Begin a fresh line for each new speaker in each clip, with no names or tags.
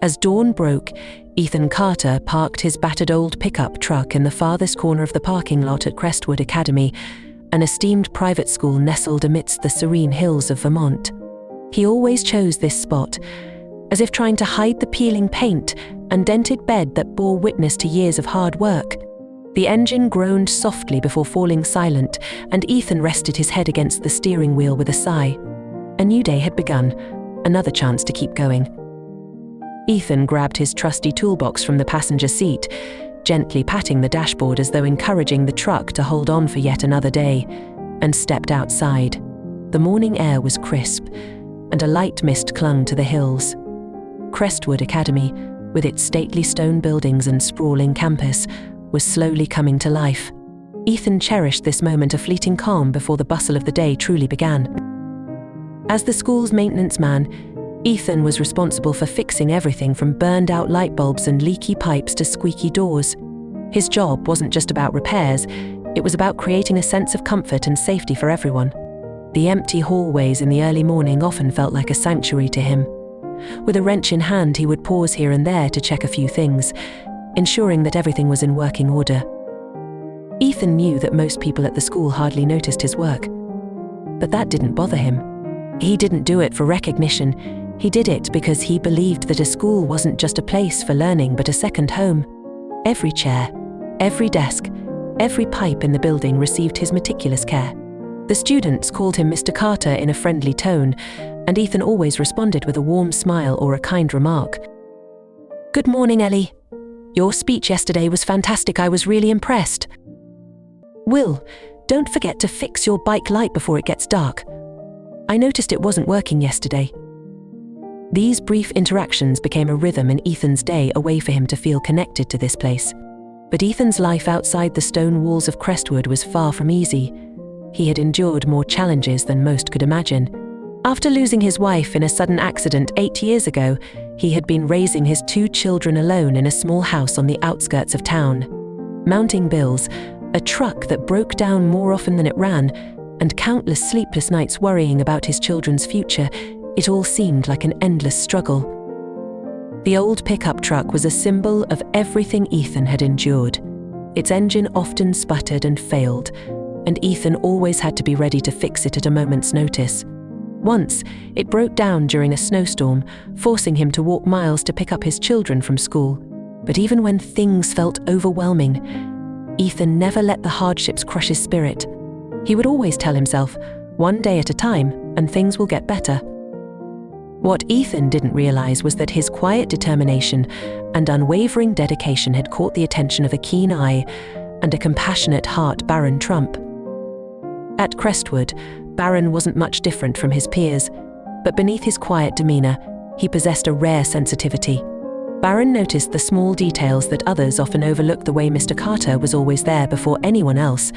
As dawn broke, Ethan Carter parked his battered old pickup truck in the farthest corner of the parking lot at Crestwood Academy, an esteemed private school nestled amidst the serene hills of Vermont. He always chose this spot, as if trying to hide the peeling paint and dented bed that bore witness to years of hard work. The engine groaned softly before falling silent, and Ethan rested his head against the steering wheel with a sigh. A new day had begun, another chance to keep going. Ethan grabbed his trusty toolbox from the passenger seat, gently patting the dashboard as though encouraging the truck to hold on for yet another day, and stepped outside. The morning air was crisp, and a light mist clung to the hills. Crestwood Academy, with its stately stone buildings and sprawling campus, was slowly coming to life. Ethan cherished this moment of fleeting calm before the bustle of the day truly began. As the school's maintenance man, Ethan was responsible for fixing everything from burned-out light bulbs and leaky pipes to squeaky doors. His job wasn't just about repairs, it was about creating a sense of comfort and safety for everyone. The empty hallways in the early morning often felt like a sanctuary to him. With a wrench in hand, he would pause here and there to check a few things, ensuring that everything was in working order. Ethan knew that most people at the school hardly noticed his work, but that didn't bother him. He didn't do it for recognition. He did it because he believed that a school wasn't just a place for learning but a second home. Every chair, every desk, every pipe in the building received his meticulous care. The students called him Mr. Carter in a friendly tone, and Ethan always responded with a warm smile or a kind remark. "Good morning, Ellie. Your speech yesterday was fantastic. I was really impressed. Will, don't forget to fix your bike light before it gets dark. I noticed it wasn't working yesterday." These brief interactions became a rhythm in Ethan's day, a way for him to feel connected to this place. But Ethan's life outside the stone walls of Crestwood was far from easy. He had endured more challenges than most could imagine. After losing his wife in a sudden accident 8 years ago, he had been raising his 2 children alone in a small house on the outskirts of town. Mounting bills, a truck that broke down more often than it ran, and countless sleepless nights worrying about his children's future, it all seemed like an endless struggle. The old pickup truck was a symbol of everything Ethan had endured. Its engine often sputtered and failed, and Ethan always had to be ready to fix it at a moment's notice. Once, it broke down during a snowstorm, forcing him to walk miles to pick up his children from school. But even when things felt overwhelming, Ethan never let the hardships crush his spirit. He would always tell himself, one day at a time, and things will get better. What Ethan didn't realize was that his quiet determination and unwavering dedication had caught the attention of a keen eye and a compassionate heart, Barron Trump. At Crestwood, Barron wasn't much different from his peers, but beneath his quiet demeanor, he possessed a rare sensitivity. Barron noticed the small details that others often overlook: the way Mr. Carter was always there before anyone else,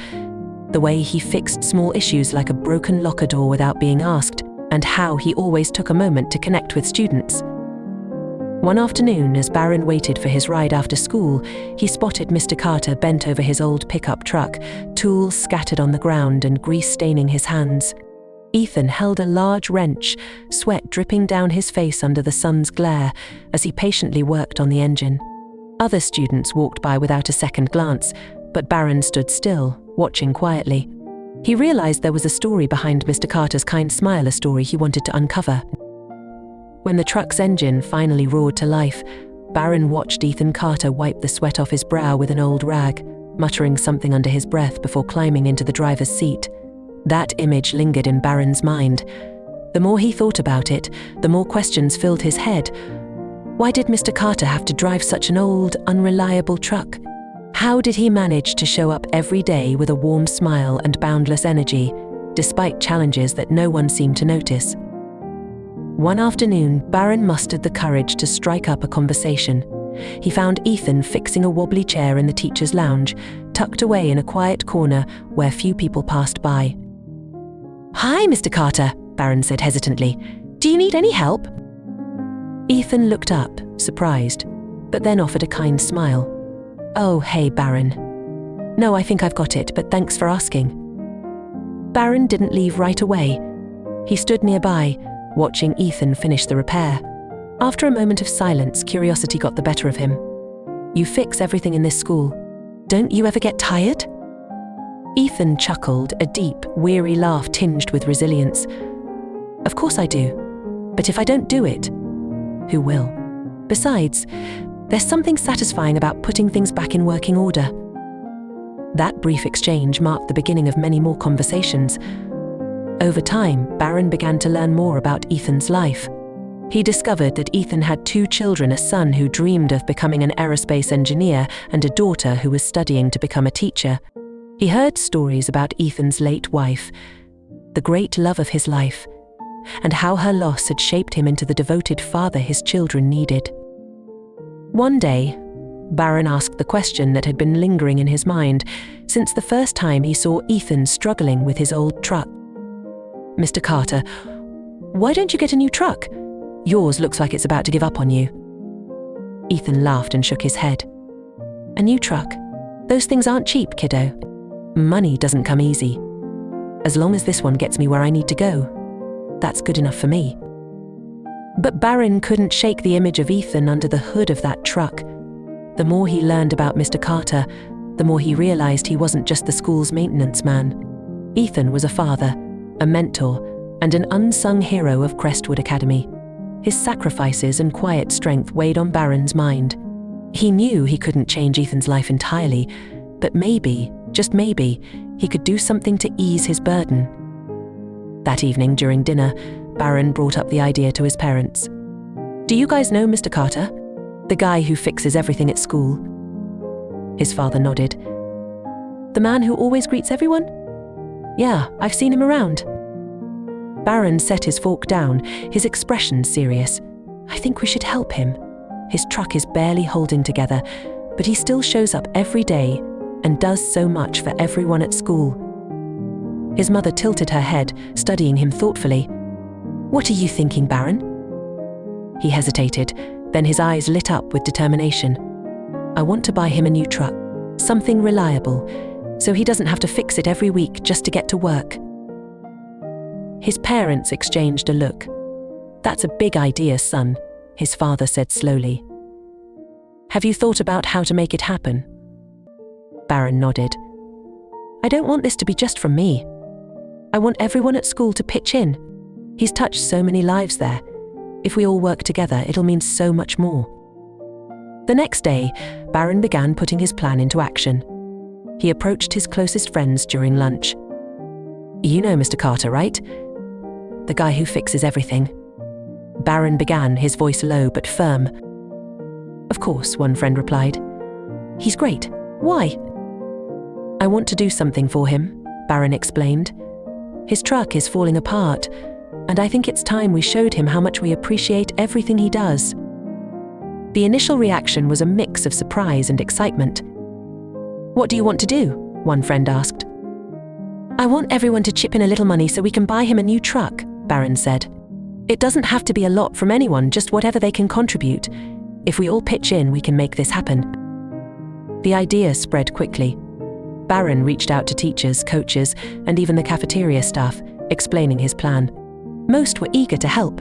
the way he fixed small issues like a broken locker door without being asked, and how he always took a moment to connect with students. One afternoon, as Barron waited for his ride after school, he spotted Mr. Carter bent over his old pickup truck, tools scattered on the ground and grease staining his hands. Ethan held a large wrench, sweat dripping down his face under the sun's glare as he patiently worked on the engine. Other students walked by without a second glance, but Barron stood still, watching quietly. He realized there was a story behind Mr. Carter's kind smile, a story he wanted to uncover. When the truck's engine finally roared to life, Barron watched Ethan Carter wipe the sweat off his brow with an old rag, muttering something under his breath before climbing into the driver's seat. That image lingered in Barron's mind. The more he thought about it, the more questions filled his head. Why did Mr. Carter have to drive such an old, unreliable truck? How did he manage to show up every day with a warm smile and boundless energy, despite challenges that no one seemed to notice? One afternoon, Barron mustered the courage to strike up a conversation. He found Ethan fixing a wobbly chair in the teacher's lounge, tucked away in a quiet corner where few people passed by. "Hi, Mr. Carter," Barron said hesitantly. "Do you need any help?" Ethan looked up, surprised, but then offered a kind smile. "Oh, hey, Barron. No, I think I've got it, but thanks for asking." Barron didn't leave right away. He stood nearby, watching Ethan finish the repair. After a moment of silence, curiosity got the better of him. "You fix everything in this school. Don't you ever get tired?" Ethan chuckled, a deep, weary laugh tinged with resilience. "Of course I do. But if I don't do it, who will? Besides, there's something satisfying about putting things back in working order." That brief exchange marked the beginning of many more conversations. Over time, Barron began to learn more about Ethan's life. He discovered that Ethan had 2 children, a son who dreamed of becoming an aerospace engineer and a daughter who was studying to become a teacher. He heard stories about Ethan's late wife, the great love of his life, and how her loss had shaped him into the devoted father his children needed. One day, Barron asked the question that had been lingering in his mind since the first time he saw Ethan struggling with his old truck. "Mr. Carter, why don't you get a new truck? Yours looks like it's about to give up on you." Ethan laughed and shook his head. "A new truck? Those things aren't cheap, kiddo. Money doesn't come easy. As long as this one gets me where I need to go, that's good enough for me." But Barron couldn't shake the image of Ethan under the hood of that truck. The more he learned about Mr. Carter, the more he realized he wasn't just the school's maintenance man. Ethan was a father, a mentor, and an unsung hero of Crestwood Academy. His sacrifices and quiet strength weighed on Barron's mind. He knew he couldn't change Ethan's life entirely, but maybe, just maybe, he could do something to ease his burden. That evening during dinner, Barron brought up the idea to his parents. "Do you guys know Mr. Carter? The guy who fixes everything at school?" His father nodded. "The man who always greets everyone? Yeah, I've seen him around." Barron set his fork down, his expression serious. "I think we should help him. His truck is barely holding together, but he still shows up every day and does so much for everyone at school." His mother tilted her head, studying him thoughtfully. "What are you thinking, Barron?" He hesitated, then his eyes lit up with determination. "I want to buy him a new truck, something reliable, so he doesn't have to fix it every week just to get to work." His parents exchanged a look. "That's a big idea, son," his father said slowly. "Have you thought about how to make it happen?" Barron nodded. "I don't want this to be just from me. I want everyone at school to pitch in. He's touched so many lives there. If we all work together, it'll mean so much more." The next day, Barron began putting his plan into action. He approached his closest friends during lunch. "You know Mr. Carter, right? The guy who fixes everything." Barron began, his voice low but firm. "Of course," one friend replied. "He's great. Why?" "I want to do something for him," Barron explained. "His truck is falling apart, and I think it's time we showed him how much we appreciate everything he does." The initial reaction was a mix of surprise and excitement. "What do you want to do?" one friend asked. "I want everyone to chip in a little money so we can buy him a new truck," Barron said. "It doesn't have to be a lot from anyone, just whatever they can contribute. If we all pitch in, we can make this happen." The idea spread quickly. Barron reached out to teachers, coaches, and even the cafeteria staff, explaining his plan. Most were eager to help.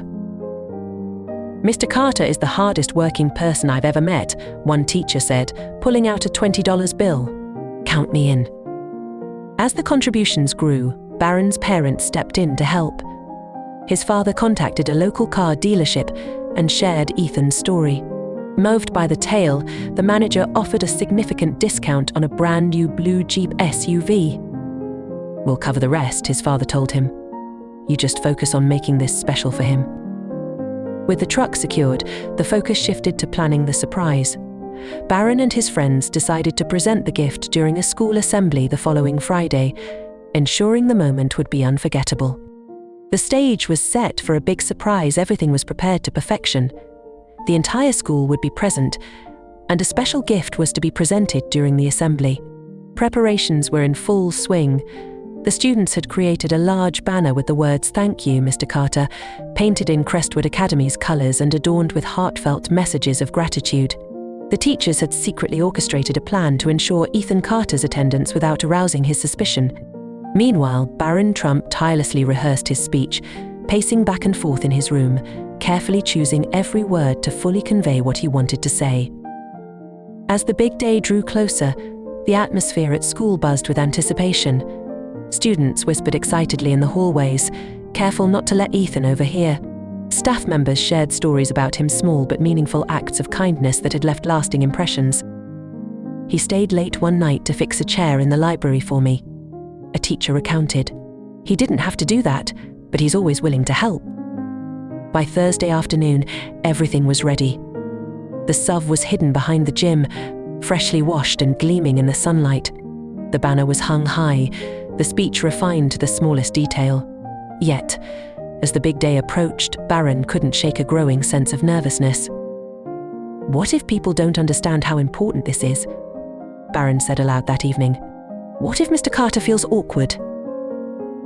"Mr. Carter is the hardest working person I've ever met," one teacher said, pulling out a $20 bill. "Count me in." As the contributions grew, Barron's parents stepped in to help. His father contacted a local car dealership and shared Ethan's story. Moved by the tale, the manager offered a significant discount on a brand new blue Jeep SUV. "We'll cover the rest," his father told him. "You just focus on making this special for him." With the truck secured, the focus shifted to planning the surprise. Barron and his friends decided to present the gift during a school assembly the following Friday, ensuring the moment would be unforgettable. The stage was set for a big surprise. Everything was prepared to perfection. The entire school would be present, and a special gift was to be presented during the assembly. Preparations were in full swing. The students had created a large banner with the words "Thank you, Mr. Carter," painted in Crestwood Academy's colors and adorned with heartfelt messages of gratitude. The teachers had secretly orchestrated a plan to ensure Ethan Carter's attendance without arousing his suspicion. Meanwhile, Barron Trump tirelessly rehearsed his speech, pacing back and forth in his room, carefully choosing every word to fully convey what he wanted to say. As the big day drew closer, the atmosphere at school buzzed with anticipation. Students whispered excitedly in the hallways, careful not to let Ethan overhear. Staff members shared stories about him, small but meaningful acts of kindness that had left lasting impressions. He stayed late one night to fix a chair in the library for me. A teacher recounted. He didn't have to do that, but he's always willing to help. By Thursday afternoon, everything was ready. The SUV was hidden behind the gym, freshly washed and gleaming in the sunlight. The banner was hung high, the speech refined to the smallest detail. Yet, as the big day approached, Barron couldn't shake a growing sense of nervousness. "What if people don't understand how important this is?" Barron said aloud that evening. "What if Mr. Carter feels awkward?"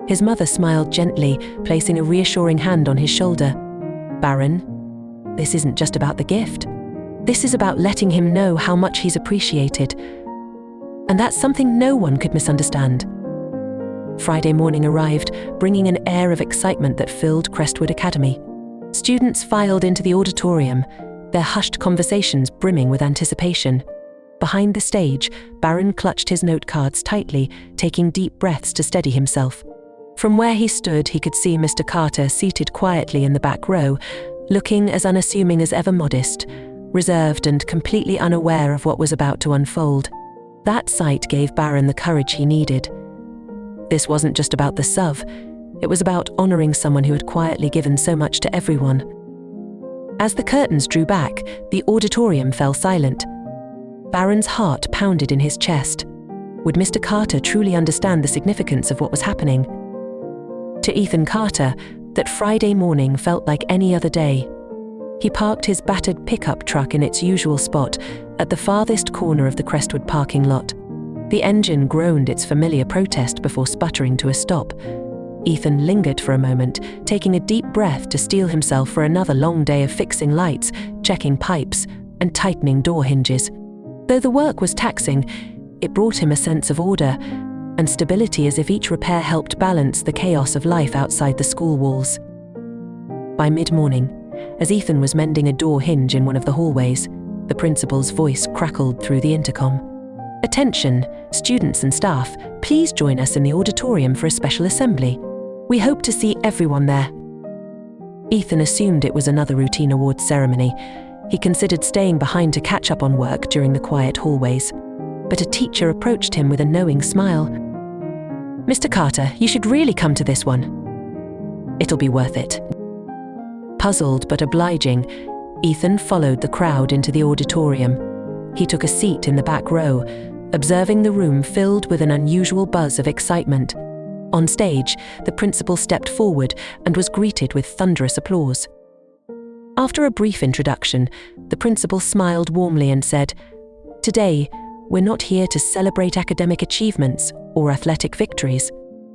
His mother smiled gently, placing a reassuring hand on his shoulder. "Barron, this isn't just about the gift. This is about letting him know how much he's appreciated. And that's something no one could misunderstand." Friday morning arrived, bringing an air of excitement that filled Crestwood Academy. Students filed into the auditorium, their hushed conversations brimming with anticipation. Behind the stage, Barron clutched his note cards tightly, taking deep breaths to steady himself. From where he stood, he could see Mr. Carter seated quietly in the back row, looking as unassuming as ever, modest, reserved and completely unaware of what was about to unfold. That sight gave Barron the courage he needed. This wasn't just about the SUV, it was about honoring someone who had quietly given so much to everyone. As the curtains drew back, the auditorium fell silent. Barron's heart pounded in his chest. Would Mr. Carter truly understand the significance of what was happening? To Ethan Carter, that Friday morning felt like any other day. He parked his battered pickup truck in its usual spot, at the farthest corner of the Crestwood parking lot. The engine groaned its familiar protest before sputtering to a stop. Ethan lingered for a moment, taking a deep breath to steel himself for another long day of fixing lights, checking pipes, and tightening door hinges. Though the work was taxing, it brought him a sense of order and stability, as if each repair helped balance the chaos of life outside the school walls. By mid-morning, as Ethan was mending a door hinge in one of the hallways, the principal's voice crackled through the intercom. "Attention, students and staff, please join us in the auditorium for a special assembly. We hope to see everyone there." Ethan assumed it was another routine awards ceremony. He considered staying behind to catch up on work during the quiet hallways. But a teacher approached him with a knowing smile. "Mr. Carter, you should really come to this one. It'll be worth it." Puzzled but obliging, Ethan followed the crowd into the auditorium. He took a seat in the back row, observing the room filled with an unusual buzz of excitement. On stage, the principal stepped forward and was greeted with thunderous applause. After a brief introduction, the principal smiled warmly and said, "Today, we're not here to celebrate academic achievements or athletic victories.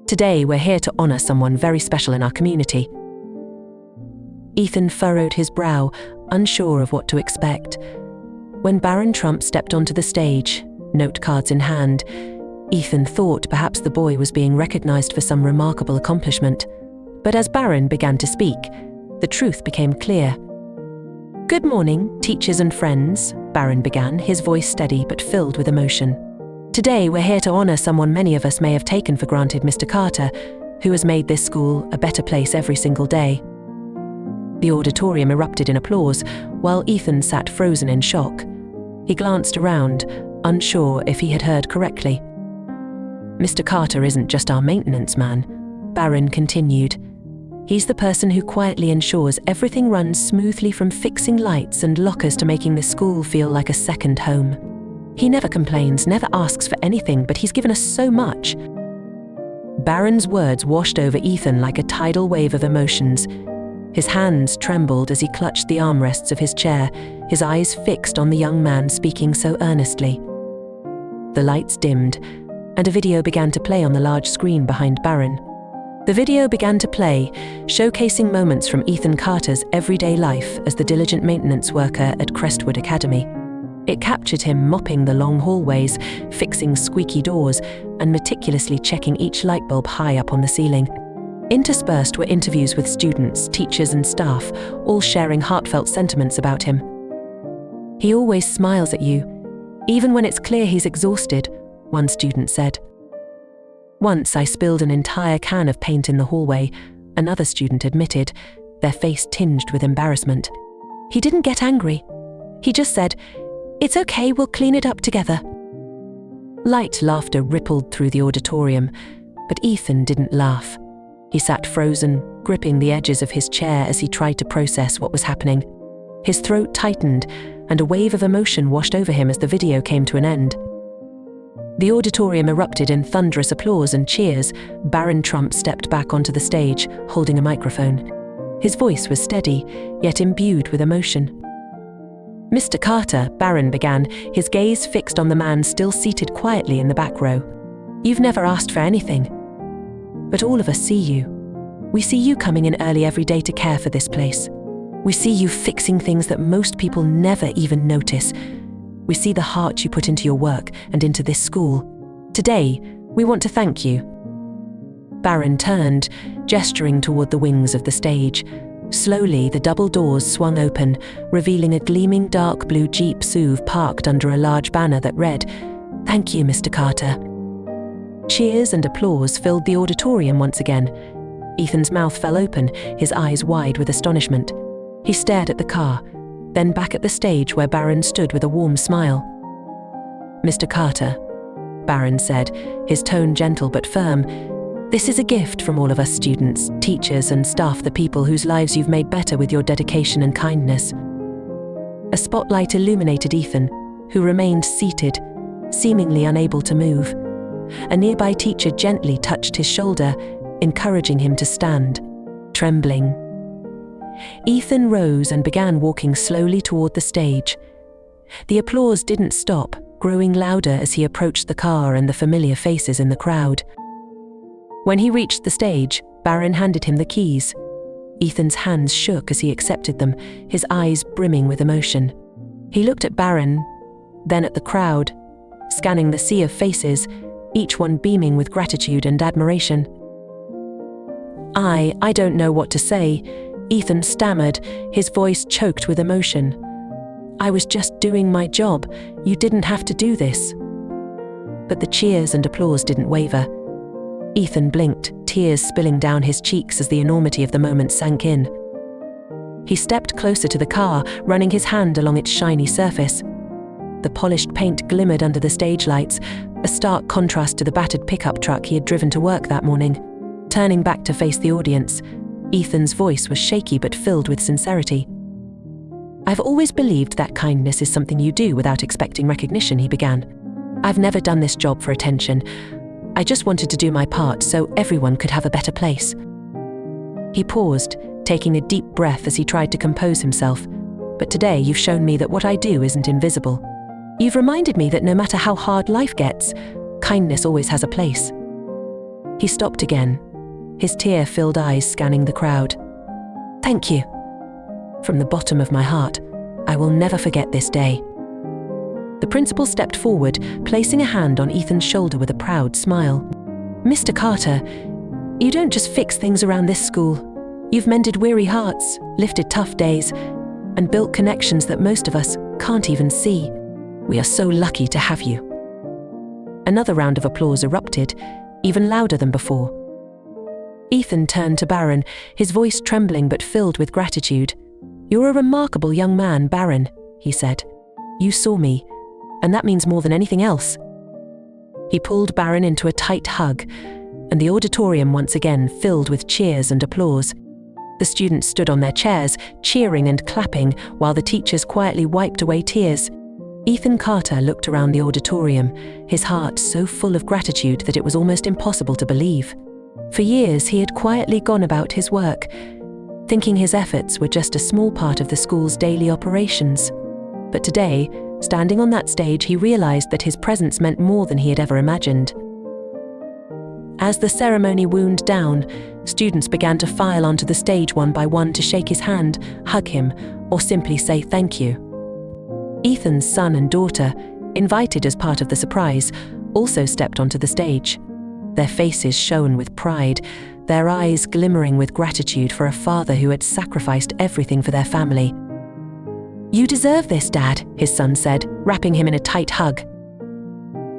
Today, we're here to honor someone very special in our community." Ethan furrowed his brow, unsure of what to expect. When Barron Trump stepped onto the stage, note cards in hand, Ethan thought perhaps the boy was being recognized for some remarkable accomplishment. But as Barron began to speak, the truth became clear. "Good morning, teachers and friends," Barron began, his voice steady but filled with emotion. "Today we're here to honor someone many of us may have taken for granted, Mr. Carter, who has made this school a better place every single day." The auditorium erupted in applause, while Ethan sat frozen in shock. He glanced around, unsure if he had heard correctly. "Mr. Carter isn't just our maintenance man," Barron continued. "He's the person who quietly ensures everything runs smoothly, from fixing lights and lockers to making this school feel like a second home. He never complains, never asks for anything, but he's given us so much." Barron's words washed over Ethan like a tidal wave of emotions. His hands trembled as he clutched the armrests of his chair, his eyes fixed on the young man speaking so earnestly. The lights dimmed, and a video began to play on the large screen behind Barron. The video began to play, showcasing moments from Ethan Carter's everyday life as the diligent maintenance worker at Crestwood Academy. It captured him mopping the long hallways, fixing squeaky doors, and meticulously checking each light bulb high up on the ceiling. Interspersed were interviews with students, teachers and staff, all sharing heartfelt sentiments about him. "He always smiles at you, even when it's clear he's exhausted," one student said. "Once I spilled an entire can of paint in the hallway," another student admitted, their face tinged with embarrassment. "He didn't get angry. He just said, 'It's okay, we'll clean it up together.'" Light laughter rippled through the auditorium, but Ethan didn't laugh. He sat frozen, gripping the edges of his chair as he tried to process what was happening. His throat tightened, and a wave of emotion washed over him as the video came to an end. The auditorium erupted in thunderous applause and cheers. Barron Trump stepped back onto the stage, holding a microphone. His voice was steady, yet imbued with emotion. "Mr. Carter," Barron began, his gaze fixed on the man still seated quietly in the back row. "You've never asked for anything. But all of us see you. We see you coming in early every day to care for this place. We see you fixing things that most people never even notice. We see the heart you put into your work and into this school. Today, we want to thank you." Barron turned, gesturing toward the wings of the stage. Slowly, the double doors swung open, revealing a gleaming dark blue Jeep SUV parked under a large banner that read, "Thank you, Mr. Carter." Cheers and applause filled the auditorium once again. Ethan's mouth fell open, his eyes wide with astonishment. He stared at the car, then back at the stage where Barron stood with a warm smile. "Mr. Carter," Barron said, his tone gentle but firm, "this is a gift from all of us students, teachers and staff, the people whose lives you've made better with your dedication and kindness." A spotlight illuminated Ethan, who remained seated, seemingly unable to move. A nearby teacher gently touched his shoulder, encouraging him to stand, trembling. Ethan rose and began walking slowly toward the stage. The applause didn't stop, growing louder as he approached the car and the familiar faces in the crowd. When he reached the stage, Barron handed him the keys. Ethan's hands shook as he accepted them, his eyes brimming with emotion. He looked at Barron, then at the crowd, scanning the sea of faces, each one beaming with gratitude and admiration. I don't know what to say," Ethan stammered, his voice choked with emotion. "I was just doing my job. You didn't have to do this." But the cheers and applause didn't waver. Ethan blinked, tears spilling down his cheeks as the enormity of the moment sank in. He stepped closer to the car, running his hand along its shiny surface. The polished paint glimmered under the stage lights, a stark contrast to the battered pickup truck he had driven to work that morning. Turning back to face the audience, Ethan's voice was shaky but filled with sincerity. "I've always believed that kindness is something you do without expecting recognition," he began. "I've never done this job for attention. I just wanted to do my part so everyone could have a better place." He paused, taking a deep breath as he tried to compose himself. "But today you've shown me that what I do isn't invisible. You've reminded me that no matter how hard life gets, kindness always has a place." He stopped again, his tear-filled eyes scanning the crowd. "Thank you. From the bottom of my heart, I will never forget this day." The principal stepped forward, placing a hand on Ethan's shoulder with a proud smile. "Mr. Carter, you don't just fix things around this school. You've mended weary hearts, lifted tough days, and built connections that most of us can't even see. We are so lucky to have you." Another round of applause erupted, even louder than before. Ethan turned to Barron, his voice trembling but filled with gratitude. "You're a remarkable young man, Barron," he said. "You saw me, and that means more than anything else." He pulled Barron into a tight hug, and the auditorium once again filled with cheers and applause. The students stood on their chairs, cheering and clapping, while the teachers quietly wiped away tears. Ethan Carter looked around the auditorium, his heart so full of gratitude that it was almost impossible to believe. For years, he had quietly gone about his work, thinking his efforts were just a small part of the school's daily operations. But today, standing on that stage, he realized that his presence meant more than he had ever imagined. As the ceremony wound down, students began to file onto the stage one by one to shake his hand, hug him, or simply say thank you. Ethan's son and daughter, invited as part of the surprise, also stepped onto the stage. Their faces shone with pride, their eyes glimmering with gratitude for a father who had sacrificed everything for their family. "You deserve this, Dad," his son said, wrapping him in a tight hug.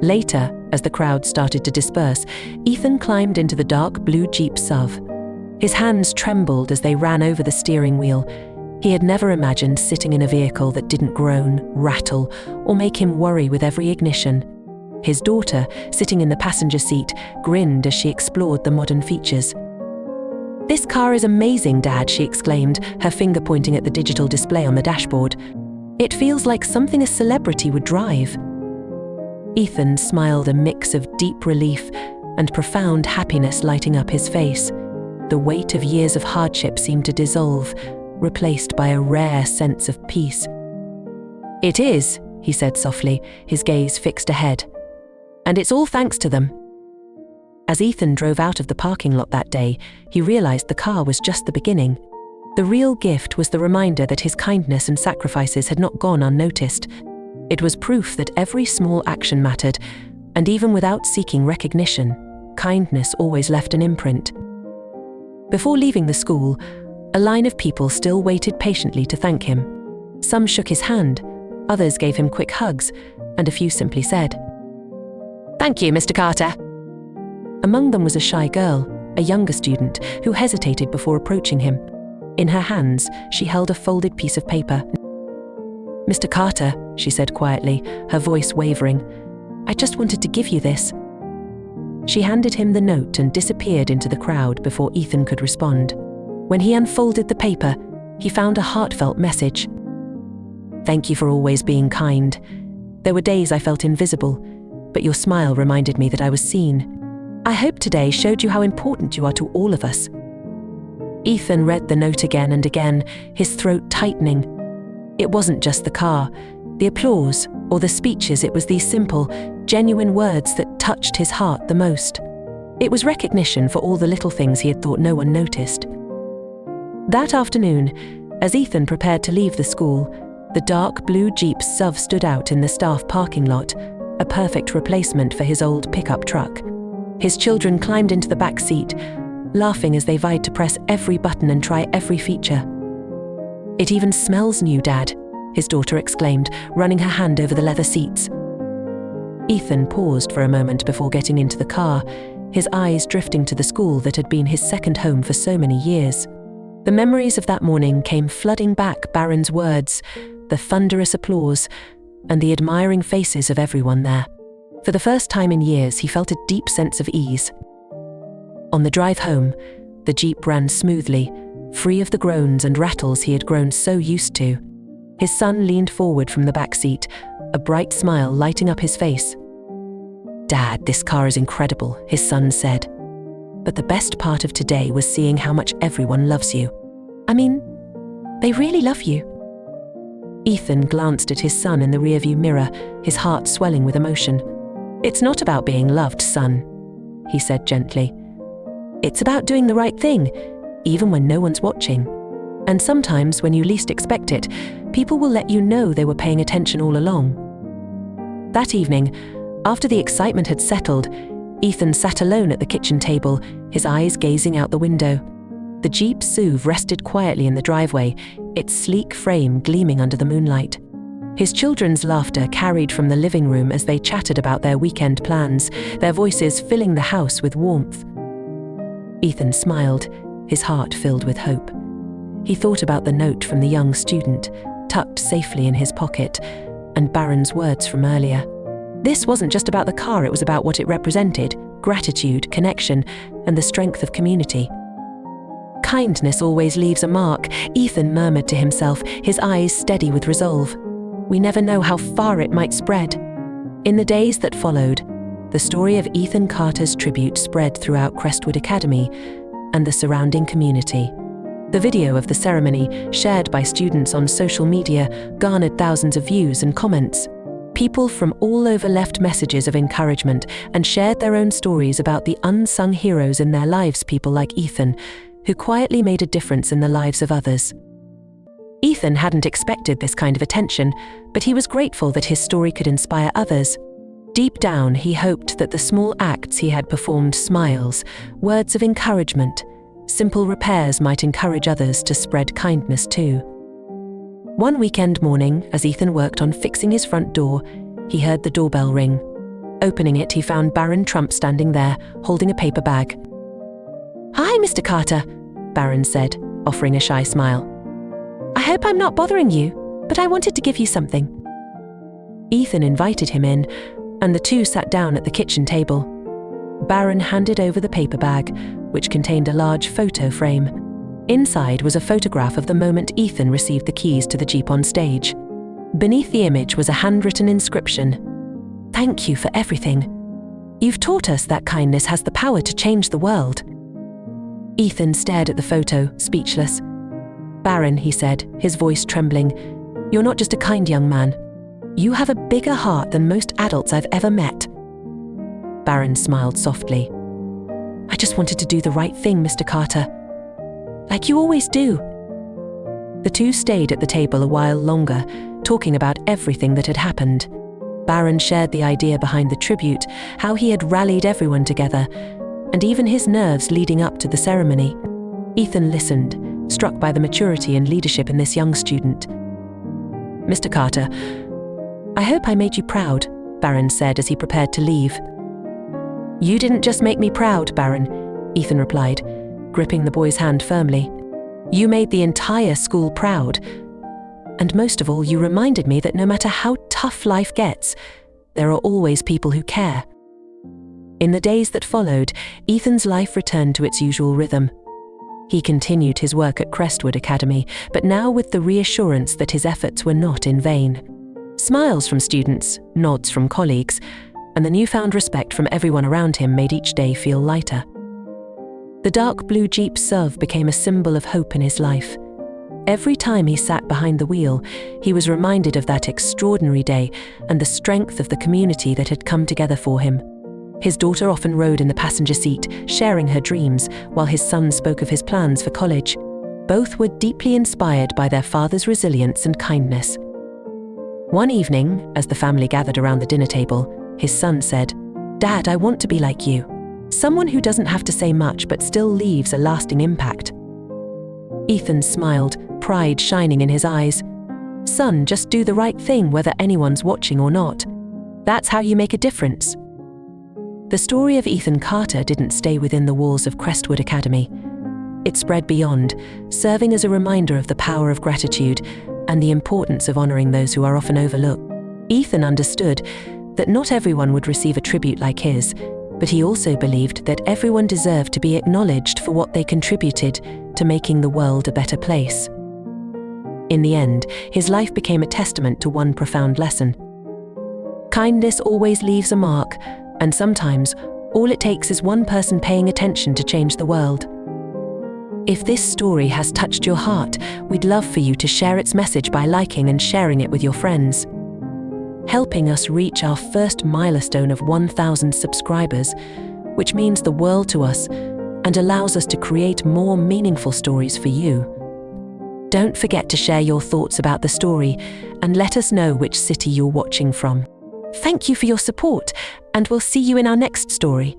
Later, as the crowd started to disperse, Ethan climbed into the dark blue Jeep SUV. His hands trembled as they ran over the steering wheel. He had never imagined sitting in a vehicle that didn't groan, rattle, or make him worry with every ignition. His daughter, sitting in the passenger seat, grinned as she explored the modern features. "This car is amazing, Dad," she exclaimed, her finger pointing at the digital display on the dashboard. "It feels like something a celebrity would drive." Ethan smiled, a mix of deep relief and profound happiness lighting up his face. The weight of years of hardship seemed to dissolve, replaced by a rare sense of peace. "It is," he said softly, his gaze fixed ahead. "And it's all thanks to them." As Ethan drove out of the parking lot that day, he realized the car was just the beginning. The real gift was the reminder that his kindness and sacrifices had not gone unnoticed. It was proof that every small action mattered, and even without seeking recognition, kindness always left an imprint. Before leaving the school, a line of people still waited patiently to thank him. Some shook his hand, others gave him quick hugs, and a few simply said, "Thank you, Mr. Carter." Among them was a shy girl, a younger student, who hesitated before approaching him. In her hands, she held a folded piece of paper. "Mr. Carter," she said quietly, her voice wavering, "I just wanted to give you this." She handed him the note and disappeared into the crowd before Ethan could respond. When he unfolded the paper, he found a heartfelt message. "Thank you for always being kind. There were days I felt invisible, but your smile reminded me that I was seen. I hope today showed you how important you are to all of us." Ethan read the note again and again, his throat tightening. It wasn't just the car, the applause, or the speeches. It was these simple, genuine words that touched his heart the most. It was recognition for all the little things he had thought no one noticed. That afternoon, as Ethan prepared to leave the school, the dark blue Jeep SUV stood out in the staff parking lot, a perfect replacement for his old pickup truck. His children climbed into the back seat, laughing as they vied to press every button and try every feature. "It even smells new, Dad," his daughter exclaimed, running her hand over the leather seats. Ethan paused for a moment before getting into the car, his eyes drifting to the school that had been his second home for so many years. The memories of that morning came flooding back, Barron's words, the thunderous applause, and the admiring faces of everyone there. For the first time in years, he felt a deep sense of ease. On the drive home, the Jeep ran smoothly, free of the groans and rattles he had grown so used to. His son leaned forward from the back seat, a bright smile lighting up his face. "Dad, this car is incredible," his son said. "But the best part of today was seeing how much everyone loves you. I mean, they really love you." Ethan glanced at his son in the rearview mirror, his heart swelling with emotion. "It's not about being loved, son," he said gently. "It's about doing the right thing, even when no one's watching. And sometimes, when you least expect it, people will let you know they were paying attention all along." That evening, after the excitement had settled, Ethan sat alone at the kitchen table, his eyes gazing out the window. The Jeep SUV rested quietly in the driveway, its sleek frame gleaming under the moonlight. His children's laughter carried from the living room as they chatted about their weekend plans, their voices filling the house with warmth. Ethan smiled, his heart filled with hope. He thought about the note from the young student, tucked safely in his pocket, and Barron's words from earlier. This wasn't just about the car, it was about what it represented: gratitude, connection, and the strength of community. "Kindness always leaves a mark," Ethan murmured to himself, his eyes steady with resolve. "We never know how far it might spread." In the days that followed, the story of Ethan Carter's tribute spread throughout Crestwood Academy and the surrounding community. The video of the ceremony, shared by students on social media, garnered thousands of views and comments. People from all over left messages of encouragement and shared their own stories about the unsung heroes in their lives, people like Ethan, who quietly made a difference in the lives of others. Ethan hadn't expected this kind of attention, but he was grateful that his story could inspire others. Deep down, he hoped that the small acts he had performed, smiles, words of encouragement, simple repairs, might encourage others to spread kindness too. One weekend morning, as Ethan worked on fixing his front door, he heard the doorbell ring. Opening it, he found Barron Trump standing there, holding a paper bag. "Hi, Mr. Carter," Barron said, offering a shy smile. "I hope I'm not bothering you, but I wanted to give you something." Ethan invited him in, and the two sat down at the kitchen table. Barron handed over the paper bag, which contained a large photo frame. Inside was a photograph of the moment Ethan received the keys to the Jeep on stage. Beneath the image was a handwritten inscription: "Thank you for everything. You've taught us that kindness has the power to change the world." Ethan stared at the photo, speechless. "Barron," he said, his voice trembling, "you're not just a kind young man. You have a bigger heart than most adults I've ever met." Barron smiled softly. "I just wanted to do the right thing, Mr. Carter. Like you always do." The two stayed at the table a while longer, talking about everything that had happened. Barron shared the idea behind the tribute, how he had rallied everyone together, and even his nerves leading up to the ceremony. Ethan listened, struck by the maturity and leadership in this young student. "Mr. Carter, I hope I made you proud," Barron said as he prepared to leave. "You didn't just make me proud, Barron," Ethan replied, gripping the boy's hand firmly. "You made the entire school proud. And most of all, you reminded me that no matter how tough life gets, there are always people who care." In the days that followed, Ethan's life returned to its usual rhythm. He continued his work at Crestwood Academy, but now with the reassurance that his efforts were not in vain. Smiles from students, nods from colleagues, and the newfound respect from everyone around him made each day feel lighter. The dark blue Jeep SUV became a symbol of hope in his life. Every time he sat behind the wheel, he was reminded of that extraordinary day and the strength of the community that had come together for him. His daughter often rode in the passenger seat, sharing her dreams, while his son spoke of his plans for college. Both were deeply inspired by their father's resilience and kindness. One evening, as the family gathered around the dinner table, his son said, "Dad, I want to be like you. Someone who doesn't have to say much but still leaves a lasting impact." Ethan smiled, pride shining in his eyes. "Son, just do the right thing whether anyone's watching or not. That's how you make a difference." The story of Ethan Carter didn't stay within the walls of Crestwood Academy. It spread beyond, serving as a reminder of the power of gratitude and the importance of honoring those who are often overlooked. Ethan understood that not everyone would receive a tribute like his, but he also believed that everyone deserved to be acknowledged for what they contributed to making the world a better place. In the end, his life became a testament to one profound lesson. Kindness always leaves a mark, and sometimes all it takes is one person paying attention to change the world. If this story has touched your heart, we'd love for you to share its message by liking and sharing it with your friends. Helping us reach our first milestone of 1,000 subscribers, which means the world to us and allows us to create more meaningful stories for you. Don't forget to share your thoughts about the story and let us know which city you're watching from. Thank you for your support, and we'll see you in our next story.